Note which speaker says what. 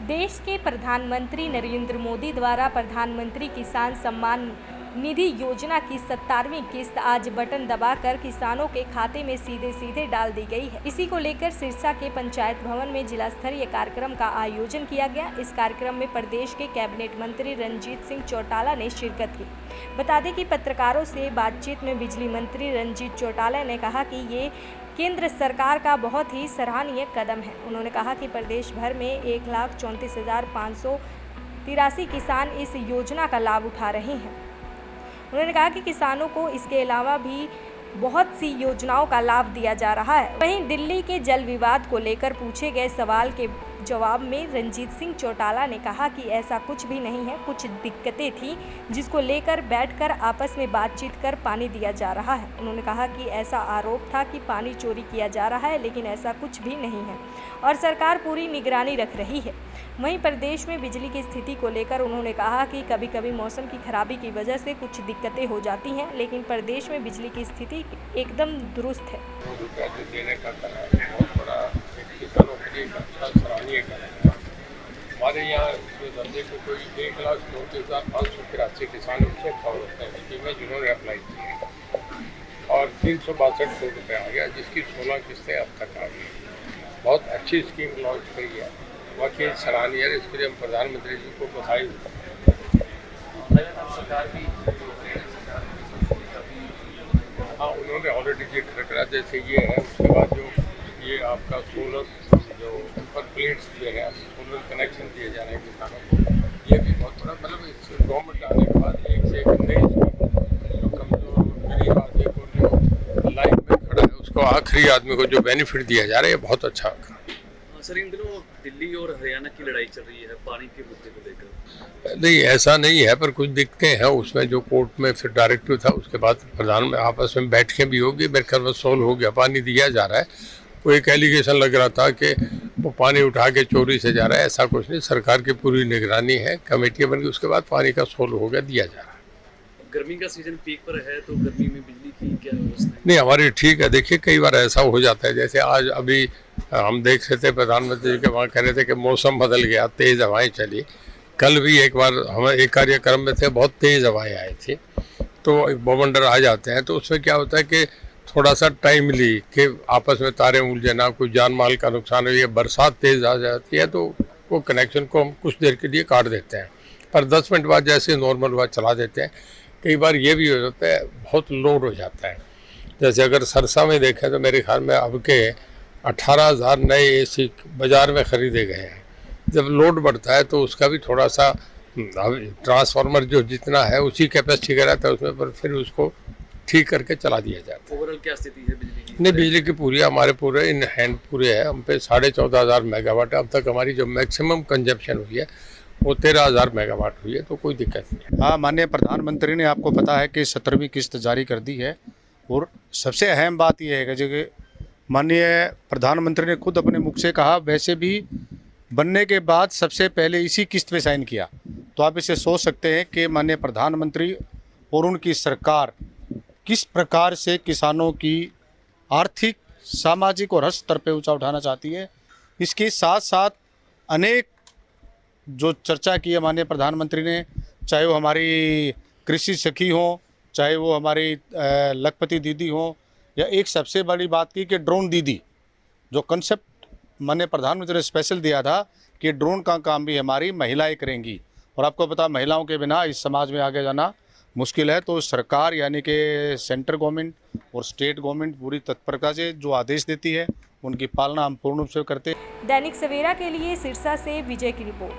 Speaker 1: देश के प्रधानमंत्री नरेंद्र मोदी द्वारा प्रधानमंत्री किसान सम्मान निधि योजना की 17वीं किस्त आज बटन दबाकर किसानों के खाते में सीधे डाल दी गई है। इसी को लेकर सिरसा के पंचायत भवन में जिला स्तरीय कार्यक्रम का आयोजन किया गया। इस कार्यक्रम में प्रदेश के कैबिनेट मंत्री रणजीत सिंह चौटाला ने शिरकत की। बता दें कि पत्रकारों से बातचीत में बिजली मंत्री रणजीत चौटाला ने कहा कि ये केंद्र सरकार का बहुत ही सराहनीय कदम है। उन्होंने कहा कि प्रदेश भर में 1,34,583 किसान इस योजना का लाभ उठा रहे हैं। उन्होंने कहा कि किसानों को इसके अलावा भी बहुत सी योजनाओं का लाभ दिया जा रहा है। वहीं दिल्ली के जल विवाद को लेकर पूछे गए सवाल के जवाब में रणजीत सिंह चौटाला ने कहा कि ऐसा कुछ भी नहीं है, कुछ दिक्कतें थी जिसको लेकर बैठकर आपस में बातचीत कर पानी दिया जा रहा है। उन्होंने कहा कि ऐसा आरोप था कि पानी चोरी किया जा रहा है, लेकिन ऐसा कुछ भी नहीं है और सरकार पूरी निगरानी रख रही है। वहीं प्रदेश में बिजली की स्थिति को लेकर उन्होंने कहा कि कभी कभी मौसम की खराबी की वजह से कुछ दिक्कतें हो जाती हैं, लेकिन प्रदेश में बिजली की स्थिति एकदम दुरुस्त है।
Speaker 2: हमारे यहाँ धंधे को कोई 1,34,583 किसान उससे कवर होते हैं स्कीम में जिन्होंने अप्लाई की है और 362 करोड़ रुपये आ गया, जिसकी 16 किस्तें अब तक आ गई। बहुत अच्छी स्कीम लॉन्च करी है, बाकी सराहनीय है। इसके लिए हम प्रधानमंत्री जी को बधाई हाँ, उन्होंने ऑलरेडी ये करा, जैसे ये है। उसके बाद जो ये आपका सोलर जो ऊपर प्लेट्स दिए हैं, सोलर कनेक्शन दिए जा रहे हैं किसानों को, ये भी बहुत बड़ा मतलब इस गवर्नमेंट आने के बाद एक से एक नई जो कमजोर गरीब आदमी को जो लाइन में खड़ा है उसको आखिरी आदमी को जो बेनिफिट दिया जा रहा है, ये बहुत अच्छा।
Speaker 3: सर, इन दिनों दिल्ली और हरियाणा की लड़ाई चल रही है पानी के मुद्दे को लेकर।
Speaker 2: नहीं, ऐसा नहीं है, पर कुछ दिक्कतें हैं उसमें। जो कोर्ट में फिर डायरेक्टिव था, उसके बाद प्रधान में आपस में बैठकें भी होगी, मेरे ख्याल में सोल्व हो गया, पानी दिया जा रहा है। कोई एक एलिगेशन लग रहा था कि वो पानी उठा के चोरी से जा रहा है, ऐसा कुछ नहीं। सरकार की पूरी निगरानी है, कमेटियाँ बन गई, उसके बाद पानी का सोल्व हो गया, दिया जा रहा है।
Speaker 3: गर्मी का सीजन पीक पर है, तो गर्मी में बिजली की क्या व्यवस्था है?
Speaker 2: नहीं, हमारी ठीक है। देखिए, कई बार ऐसा हो जाता है, जैसे आज अभी हम देख रहे थे प्रधानमंत्री जी के वहाँ कह रहे थे कि मौसम बदल गया, तेज़ हवाएं चली। कल भी एक बार हम एक कार्यक्रम में थे, बहुत तेज़ हवाएं आई थी, तो बवंडर आ जाते हैं, तो उसमें क्या होता है कि थोड़ा सा टाइमली कि आपस में तारे उलझे ना, कोई जान माल का नुकसान हो। ये बरसात तेज़ आ जाती है तो वो कनेक्शन को हम कुछ देर के लिए काट देते हैं, पर 10 मिनट बाद जैसे नॉर्मल हुआ चला देते हैं। कई बार ये भी हो जाता है, बहुत लोड हो जाता है। जैसे अगर सरसा में देखें तो मेरे ख्याल में अब के 18,000 नए AC बाज़ार में ख़रीदे गए हैं। जब लोड बढ़ता है तो उसका भी थोड़ा सा ट्रांसफार्मर जो जितना है उसी कैपेसिटी का रहता है उसमें, पर फिर उसको ठीक करके चला दिया जाता है।
Speaker 3: ओवरऑल क्या स्थिति है बिजली की?
Speaker 2: नहीं, बिजली की पूरी हमारे पूरे इन हैंड पूरे है। हम पे 14,500 मेगावाट है। अब तक हमारी जो मैक्सिमम कंजप्शन हुई है वो 13,000 मेगावाट हुई है, तो कोई दिक्कत नहीं है।
Speaker 4: हाँ, माननीय प्रधानमंत्री ने आपको पता है कि 17वीं किस्त जारी कर दी है और सबसे अहम बात यह है कि माननीय प्रधानमंत्री ने खुद अपने मुख से कहा, वैसे भी बनने के बाद सबसे पहले इसी किस्त पे साइन किया। तो आप इसे सोच सकते हैं कि माननीय प्रधानमंत्री और उनकी सरकार किस प्रकार से किसानों की आर्थिक, सामाजिक और हर स्तर पे ऊंचा उठाना चाहती है। इसके साथ साथ अनेक जो चर्चा की है माननीय प्रधानमंत्री ने, चाहे वो हमारी कृषि सखी हो, चाहे वो हमारी लखपति दीदी हो, या एक सबसे बड़ी बात की कि ड्रोन दीदी, जो कंसेप्ट माननीय प्रधानमंत्री ने स्पेशल दिया था कि ड्रोन का काम भी हमारी महिलाएं करेंगी। और आपको पता, महिलाओं के बिना इस समाज में आगे जाना मुश्किल है। तो सरकार यानी कि सेंट्रल गवर्नमेंट और स्टेट गवर्नमेंट पूरी तत्परता से जो आदेश देती है उनकी पालना हम पूर्ण रूप से करते हैं।
Speaker 1: दैनिक सवेरा के लिए सिरसा से विजय की रिपोर्ट।